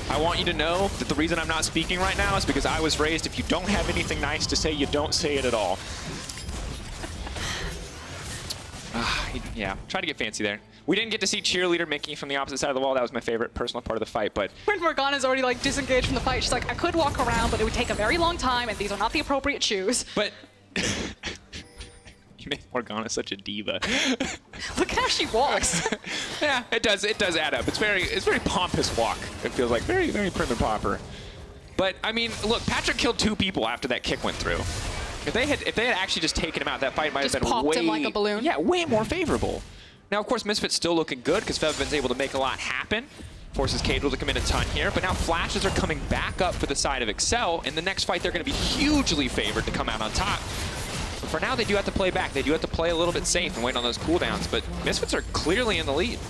I want you to know that the reason I'm not speaking right now is because I was raised, if you don't have anything nice to say, you don't say it at all. Yeah, try to get fancy there. We didn't get to see cheerleader Mickey from the opposite side of the wall. That was my favorite personal part of the fight, but... When Morgana's already like disengaged from the fight, she's like, I could walk around, but it would take a very long time, and these are not the appropriate shoes. But... You make Morgana such a diva. Look at how she walks. Yeah, it does add up. It's very pompous walk. It feels like very prim and proper. But I mean, look, Patrik killed 2 people after that kick went through. If they had actually just taken him out, that fight might have been popped way him like a balloon. Yeah, way more favorable. Now, of course, Misfits still looking good because Febiven's able to make a lot happen. Forces Caedral to come in a ton here, but now flashes are coming back up for the side of Excel. In the next fight, they're going to be hugely favored to come out on top. But for now, they do have to play back. They do have to play a little bit safe and wait on those cooldowns, but Misfits are clearly in the lead.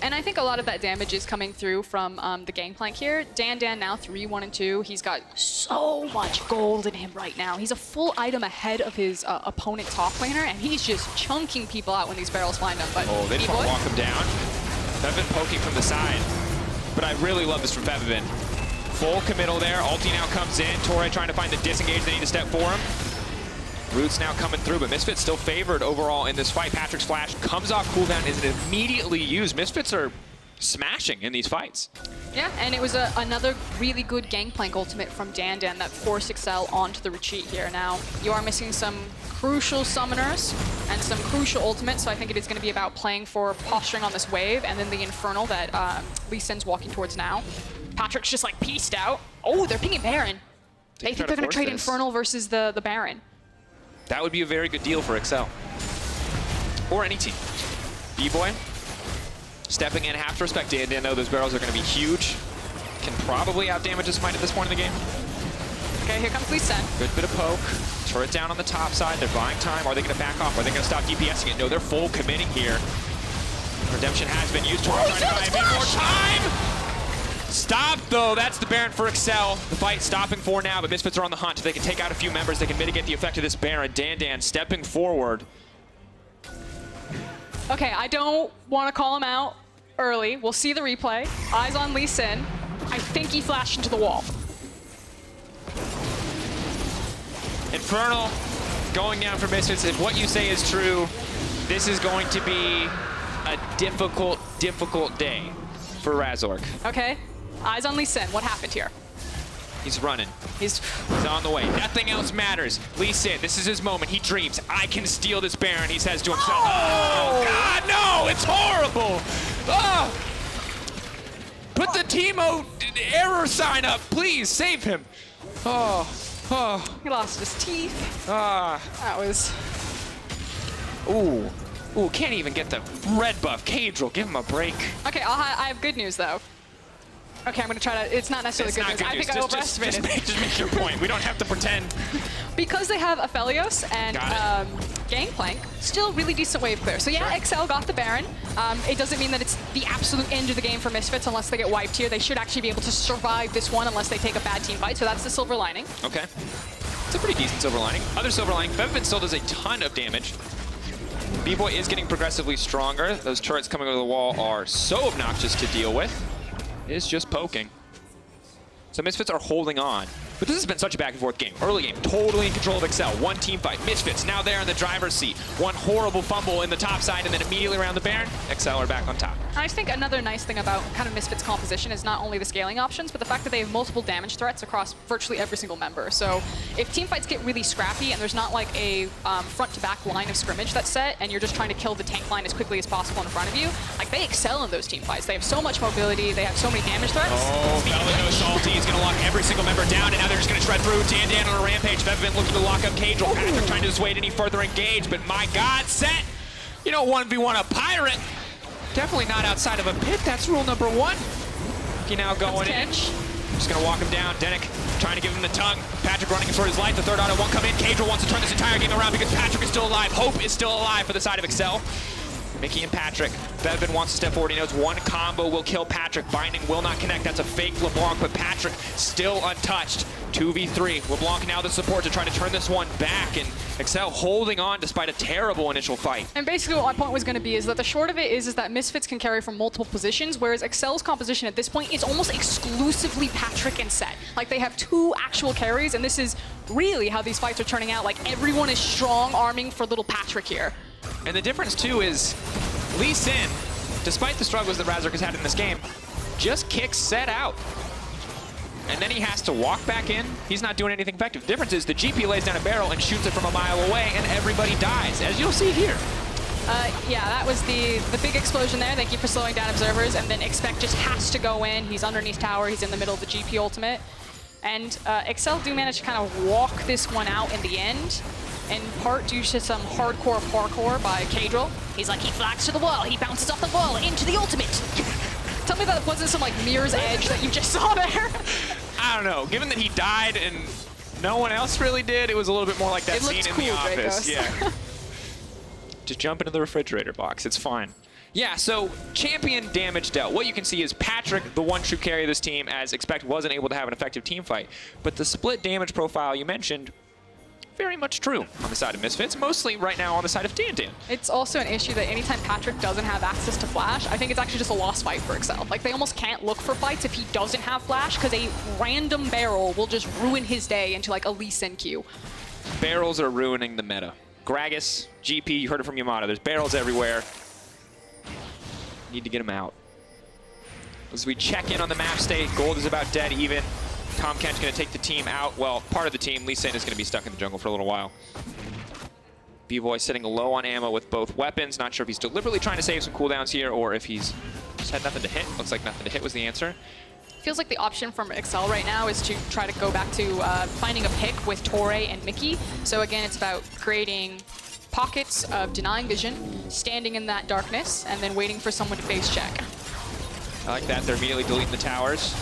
And I think a lot of that damage is coming through from the Gangplank here. Dan now 3-1-2. He's got so much gold in him right now. He's a full item ahead of his opponent top laner, and he's just chunking people out when these barrels find him. But oh, they just want to walk him down. Febiven poking from the side. But I really love this from Febiven. Full committal there. Ulti now comes in. Torre trying to find the disengage. They need to step for him. Roots now coming through, but Misfits still favored overall in this fight. Patrik's flash comes off cooldown, isn't immediately used. Misfits are smashing in these fights. Yeah, and it was another really good Gangplank ultimate from Dan that forced Excel onto the retreat here. Now, you are missing some crucial summoners and some crucial ultimates, so I think it is going to be about playing for posturing on this wave, and then the Infernal that Lee Sin's walking towards now. Patrik's just like pieced out. Oh, they're pinging Baron. They think they're going to trade Infernal versus the Baron. That would be a very good deal for Excel. Or any team. Bvoy stepping in, have to respect Dan though. Those barrels are going to be huge. Can probably outdamage his might at this point in the game. Okay, here comes Lee Sin. Good bit of poke. Turret down on the top side. They're buying time. Are they going to back off? Are they going to stop DPSing it? No, they're full committing here. Redemption has been used. Trying to buy a bit more time. Stop, though. That's the Baron for Excel. The fight stopping for now, but Misfits are on the hunt. They can take out a few members. They can mitigate the effect of this Baron. Dan stepping forward. Okay, I don't want to call him out early. We'll see the replay. Eyes on Lee Sin. I think he flashed into the wall. Infernal going down for Misfits. If what you say is true, this is going to be a difficult day for Razork. Okay. Eyes on Lee Sin. What happened here? He's running. He's on the way. Nothing else matters. Lee Sin, this is his moment. He dreams, I can steal this Baron, he says to himself. Oh, God, no! It's horrible! Oh! Put the Teemo error sign up, please. Save him. Oh. He lost his teeth. That was... Ooh, can't even get the red buff. Caedral, give him a break. Okay, I have good news, though. Okay, I'm going to try to... It's not necessarily good news. I think I overestimated. Just make your point. We don't have to pretend. Because they have Aphelios and Gangplank, still really decent wave clear. So yeah, Excel got the Baron. It doesn't mean that it's the absolute end of the game for Misfits unless they get wiped here. They should actually be able to survive this one unless they take a bad team fight. So that's the silver lining. Okay. It's a pretty decent silver lining. Other silver lining, Febiven still does a ton of damage. Bvoy is getting progressively stronger. Those turrets coming over the wall are so obnoxious to deal with. It is just poking. So Misfits are holding on. But this has been such a back and forth game. Early game, totally in control of Excel. One team fight. Misfits now there in the driver's seat. One horrible fumble in the top side and then immediately around the Baron. Excel are back on top. I think another nice thing about kind of Misfits' composition is not only the scaling options, but the fact that they have multiple damage threats across virtually every single member. So if teamfights get really scrappy and there's not like a front-to-back line of scrimmage that's set, and you're just trying to kill the tank line as quickly as possible in front of you, like they excel in those teamfights. They have so much mobility, they have so many damage threats. Oh, Febiven salty. He's going to lock every single member down, and now they're just going to shred through. Dan on a rampage. Febiven looking to lock up Caedral. Patrik trying to dissuade any further engage, but my God, Sett, you don't 1v1 a pirate. Definitely not outside of a pit. That's rule number 1. He now going in. Just going to walk him down. Denyk trying to give him the tongue. Patrik running for his life. The third auto won't come in. Caedral wants to turn this entire game around because Patrik is still alive. Hope is still alive for the side of Xayah. Mickey and Patrik. Febiven wants to step forward. He knows one combo will kill Patrik. Binding will not connect. That's a fake LeBlanc, but Patrik still untouched. 2v3. LeBlanc now the support to try to turn this one back, and Xayah holding on despite a terrible initial fight. And basically what my point was going to be is that the short of it is that Misfits can carry from multiple positions, whereas Xayah's composition at this point is almost exclusively Patrik and Sett. Like they have 2 actual carries, and this is really how these fights are turning out. Like everyone is strong arming for little Patrik here. And the difference too is Lee Sin, despite the struggles that Razork has had in this game, just kicks Sett out. And then he has to walk back in. He's not doing anything effective. The difference is the GP lays down a barrel and shoots it from a mile away, and everybody dies, as you'll see here. Yeah, that was the big explosion there. Thank you for slowing down observers. And then Expect just has to go in. He's underneath tower. He's in the middle of the GP ultimate. And Xayah do manage to kind of walk this one out in the end, in part due to some hardcore parkour by Caedral. He's like, he flags to the wall. He bounces off the wall into the ultimate. Tell me that wasn't some like Mirror's Edge that you just saw there. I don't know. Given that he died and no one else really did, it was a little bit more like that scene in The Office. Yeah. Just jump into the refrigerator box. It's fine. Yeah, so champion damage dealt. What you can see is Patrik, the one true carry of this team, as Expect wasn't able to have an effective team fight. But the split damage profile you mentioned, very much true on the side of Misfits, mostly right now on the side of Dan. It's also an issue that anytime Patrik doesn't have access to Flash, I think it's actually just a lost fight for Xayah. Like, they almost can't look for fights if he doesn't have Flash, because a random barrel will just ruin his day into, like, a Lee Sin queue. Barrels are ruining the meta. Gragas, GP, you heard it from Yamato. There's barrels everywhere. Need to get them out. As we check in on the map state, gold is about dead even. Tahm Kench going to take the team out. Well, part of the team. Lee Sin is going to be stuck in the jungle for a little while. Bvoy sitting low on ammo with both weapons. Not sure if he's deliberately trying to save some cooldowns here or if he's just had nothing to hit. Looks like nothing to hit was the answer. Feels like the option from Xayah right now is to try to go back to finding a pick with Torre and Mickey. So again, it's about creating pockets of denying vision, standing in that darkness, and then waiting for someone to face check. I like that. They're immediately deleting the towers.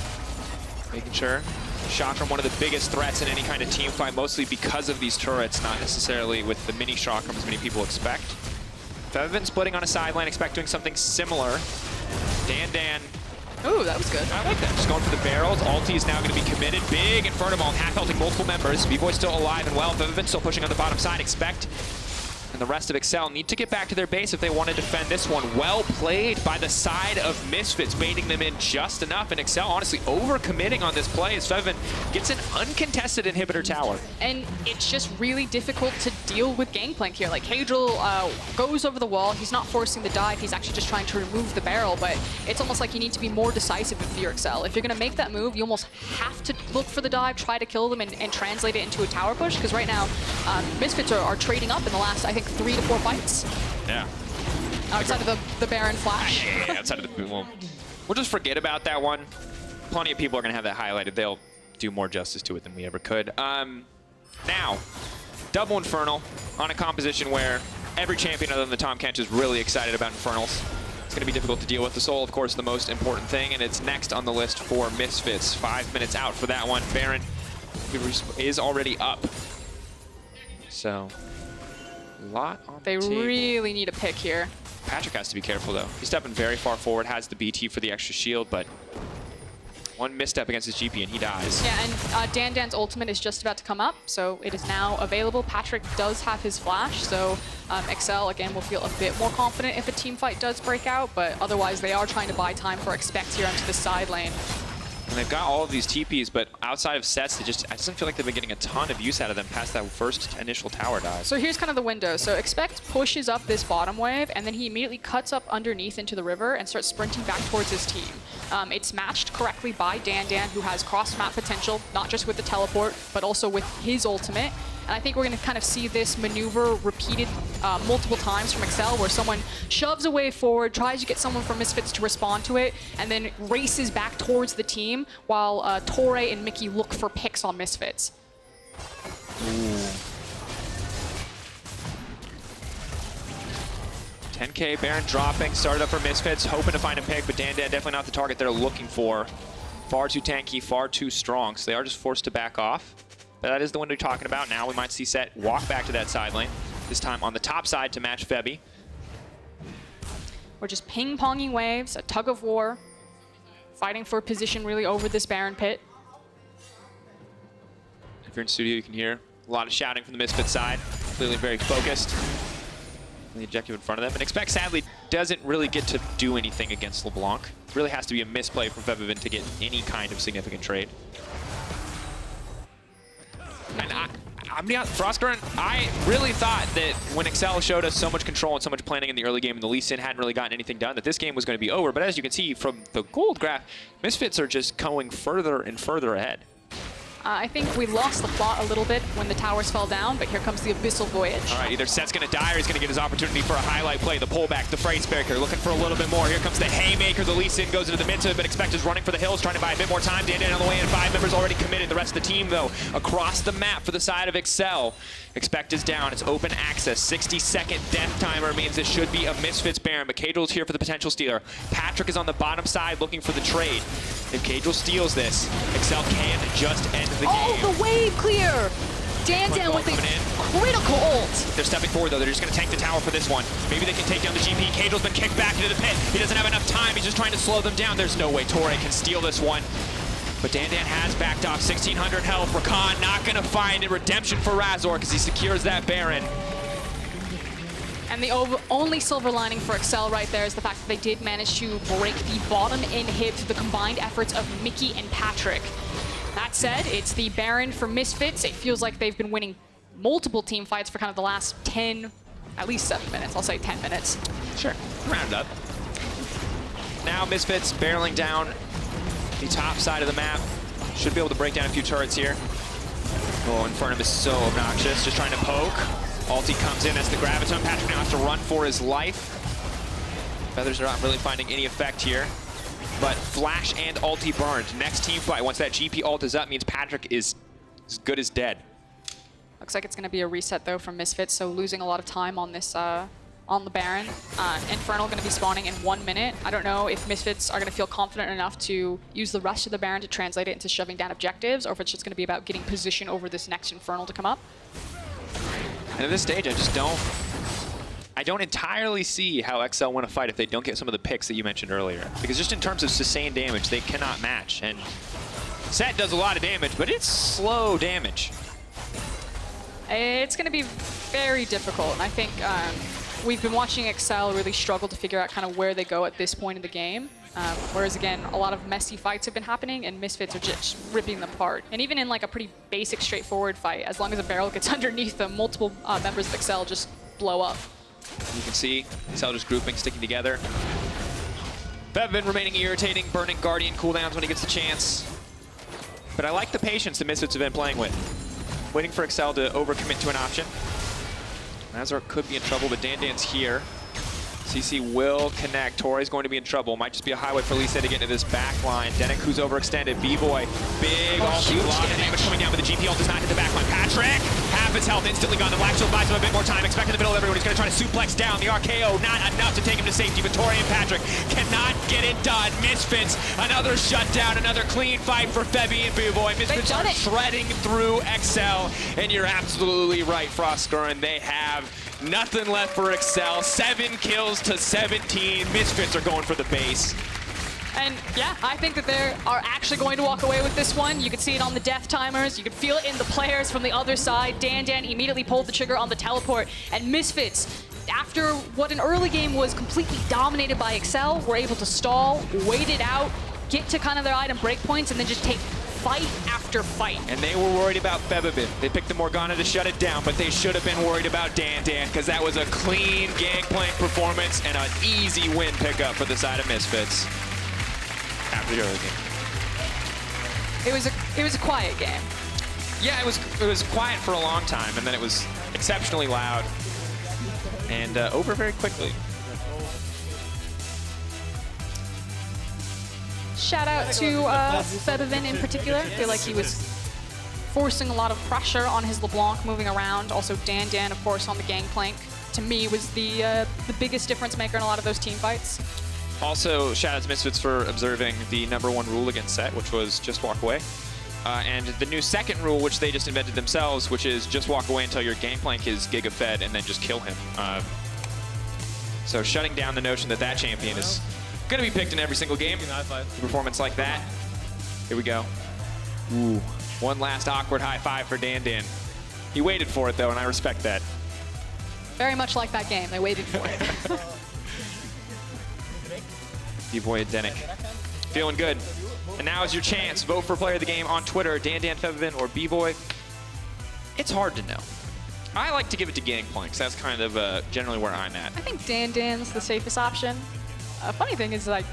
Making sure. Chakram, one of the biggest threats in any kind of team fight, mostly because of these turrets, not necessarily with the mini Chakram as many people expect. Febiven splitting on a sideline, Expect doing something similar. Dan. Ooh, that was good. I like that. Just going for the barrels. Ulti is now going to be committed. Big Inferno Ball, half-helting multiple members. Bvoy still alive and well. Febiven still pushing on the bottom side. Expect and the rest of Xayah need to get back to their base if they want to defend this one. Well played by the side of Misfits, baiting them in just enough. And Xayah honestly overcommitting on this play as Febiven gets an uncontested inhibitor tower. And it's just really difficult to deal with Gangplank here. Like, Caedral goes over the wall. He's not forcing the dive. He's actually just trying to remove the barrel. But it's almost like you need to be more decisive if you're Xayah. If you're going to make that move, you almost have to look for the dive, try to kill them, and translate it into a tower push. Because right now, Misfits are trading up in the last, I think, 3 to 4 fights. Yeah. Outside of the Baron Flash. Yeah, outside of the... Well, we'll just forget about that one. Plenty of people are going to have that highlighted. They'll do more justice to it than we ever could. Now, double Infernal on a composition where every champion other than the Tahm Kench is really excited about Infernals. It's going to be difficult to deal with. The Soul, of course, the most important thing, and it's next on the list for Misfits. 5 minutes out for that one. Baron is already up. So... lot on They the table. really need a pick here. Patrik has to be careful, though. He's stepping very far forward, has the BT for the extra shield, but one misstep against his GP and he dies. Yeah, and Dan's ultimate is just about to come up, so it is now available. Patrik does have his flash, so Xayah, again, will feel a bit more confident if a team fight does break out, but otherwise they are trying to buy time for Expect here onto the side lane. And they've got all of these TPs, but outside of Setts, I just don't feel like they've been getting a ton of use out of them past that first initial tower dive. So here's kind of the window. So Expect pushes up this bottom wave, and then he immediately cuts up underneath into the river and starts sprinting back towards his team. It's matched correctly by Dan, who has cross-map potential, not just with the teleport, but also with his ultimate. And I think we're going to kind of see this maneuver repeated multiple times from Excel, where someone shoves a wave forward, tries to get someone from Misfits to respond to it, and then races back towards the team, while Torre and Mickey look for picks on Misfits. Ooh. 10K Baron dropping, started up for Misfits, hoping to find a pick, but Dan definitely not the target they're looking for. Far too tanky, far too strong, so they are just forced to back off. But that is the window you're talking about. Now we might see Sett walk back to that side lane, this time on the top side to match Febi. We're just ping-ponging waves, a tug of war, fighting for position really over this Baron pit. If you're in studio, you can hear a lot of shouting from the Misfits side. Clearly very focused. The objective in front of them. And Expect, sadly, doesn't really get to do anything against LeBlanc. It really has to be a misplay from Febiven to get any kind of significant trade. And I'm being honest, Froskurinn, I really thought that when Excel showed us so much control and so much planning in the early game and the Lee Sin hadn't really gotten anything done, that this game was going to be over. But as you can see from the gold graph, Misfits are just going further and further ahead. I think we lost the plot a little bit when the towers fell down, but here comes the Abyssal Voyage. All right, either Sett's going to die or he's going to get his opportunity for a highlight play. The pullback, the Phrase Breaker, looking for a little bit more. Here comes the Haymaker. The Lee Sin goes into the mid to it, but Expect is running for the hills, trying to buy a bit more time. Dan on the way, and 5 members already committed. The rest of the team, though, across the map for the side of Excel. Expect is down. It's open access. 60-second death timer means it should be a Misfits Baron, but Caedral's here for the potential stealer. Patrik is on the bottom side looking for the trade. If Caedral steals this, Excel can just end the game. Oh, the wave clear! Dan with a critical ult. They're stepping forward, though. They're just going to tank the tower for this one. Maybe they can take down the GP. Caedral's been kicked back into the pit. He doesn't have enough time. He's just trying to slow them down. There's no way Torre can steal this one. But Dan has backed off. 1,600 health. Rakan not going to find it. Redemption for Razork as he secures that Baron. And the only silver lining for Excel right there is the fact that they did manage to break the bottom inhib through the combined efforts of Mickey and Patrik. That said, it's the Baron for Misfits. It feels like they've been winning multiple team fights for kind of the last 10, at least 7 minutes. I'll say 10 minutes. Sure, round up. Now Misfits barreling down the top side of the map. Should be able to break down a few turrets here. Oh, Infernum is so obnoxious, just trying to poke. Ulti comes in as the Graviton. Patrik now has to run for his life. Feathers are not really finding any effect here. But Flash and ulti burned. Next team fight, once that GP ult is up, means Patrik is as good as dead. Looks like it's going to be a reset, though, from Misfits, so losing a lot of time on this, on the Baron. Infernal going to be spawning in 1 minute. I don't know if Misfits are going to feel confident enough to use the rest of the Baron to translate it into shoving down objectives, or if it's just going to be about getting position over this next Infernal to come up. And at this stage, I don't entirely see how XL win a fight if they don't get some of the picks that you mentioned earlier. Because just in terms of sustained damage, they cannot match. And Sett does a lot of damage, but it's slow damage. It's going to be very difficult, and I think we've been watching Excel really struggle to figure out kind of where they go at this point in the game. Whereas, again, a lot of messy fights have been happening, and Misfits are just ripping them apart. And even in like a pretty basic, straightforward fight, as long as a barrel gets underneath them, multiple members of Excel just blow up. You can see Excel just grouping, sticking together. Febiven remaining irritating, burning Guardian cooldowns when he gets the chance. But I like the patience that Misfits have been playing with. Waiting for Excel to overcommit to an option. Razork could be in trouble, but Dan's here. CC will connect. Torre's going to be in trouble. Might just be a highway for Lisa to get into this back line. denyk, who's overextended. Bvoy, big ulti block. Damage coming down, but the GP ult does not hit the back line. Patrik, half his health instantly gone. The Black Shield buys him a bit more time. Expect in the middle of everyone. He's going to try to suplex down. The RKO, not enough to take him to safety. But Torre and Patrik cannot get it done. Misfits, another shutdown, another clean fight for Febi and Bvoy. Misfits are shredding through XL. And you're absolutely right, Froskurinn. They have nothing left for Excel. 7 kills to 17. Misfits are going for the base. And yeah, I think that they are actually going to walk away with this one. You can see it on the death timers. You can feel it in the players from the other side. Dan immediately pulled the trigger on the teleport. And Misfits, after what an early game was completely dominated by Excel, were able to stall, wait it out, get to kind of their item breakpoints and then just take fight after fight. And they were worried about Febiven. They picked the Morgana to shut it down, but they should have been worried about Dan because that was a clean Gangplank performance and an easy win pickup for the side of Misfits after the early game. It was a quiet game. Yeah, it was quiet for a long time, and then it was exceptionally loud and over very quickly. Shout out to Febiven in particular. I feel like he was forcing a lot of pressure on his LeBlanc moving around. Also Dan, of course, on the Gangplank. To me, was the biggest difference maker in a lot of those team fights. Also, shout out to Misfits for observing the #1 rule against Sett, which was just walk away. And the new second rule, which they just invented themselves, which is just walk away until your Gangplank is Giga fed and then just kill him. So shutting down the notion that that champion is going to be picked in every single game. A performance like that. Here we go. Ooh, one last awkward high five for Dan. He waited for it, though, and I respect that. Very much like that game. They waited for it. Bvoy and denyk. Feeling good. And now is your chance. Vote for player of the game on Twitter, Dan, Febiven, or Bvoy. It's hard to know. I like to give it to Gangplank, so that's kind of generally where I'm at. I think Dan's the safest option. Funny thing is, like,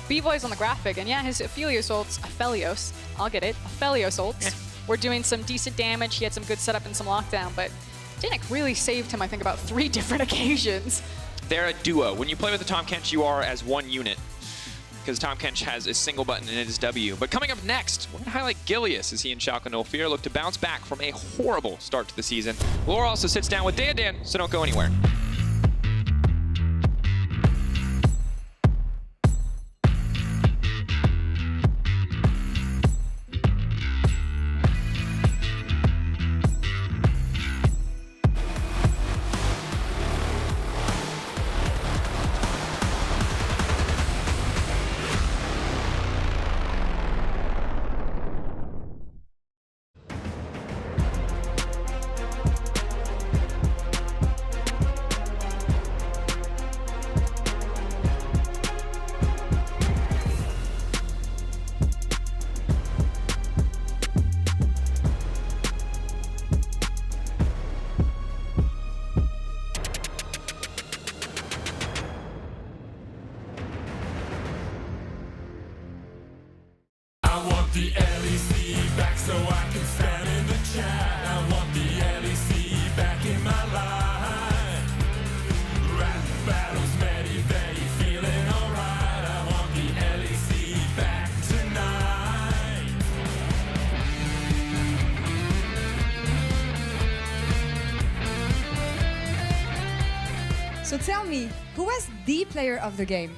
Bvoy's on the graphic, and yeah, his Aphelios ults, I'll get it, Aphelios ults, were doing some decent damage. He had some good setup and some lockdown, but denyk really saved him, I think, about 3 different occasions. They're a duo. When you play with the Tahm Kench, you are as one unit, because Tahm Kench has a single button and it is W. But coming up next, we're going to highlight Gilius as he and Schalke No Fear look to bounce back from a horrible start to the season. Laura also sits down with Dan, so don't go anywhere. The LEC back so I can stand in the chat. I want the LEC back in my life. Rap battles, very feeling alright. I want the LEC back tonight. So tell me, who was the player of the game?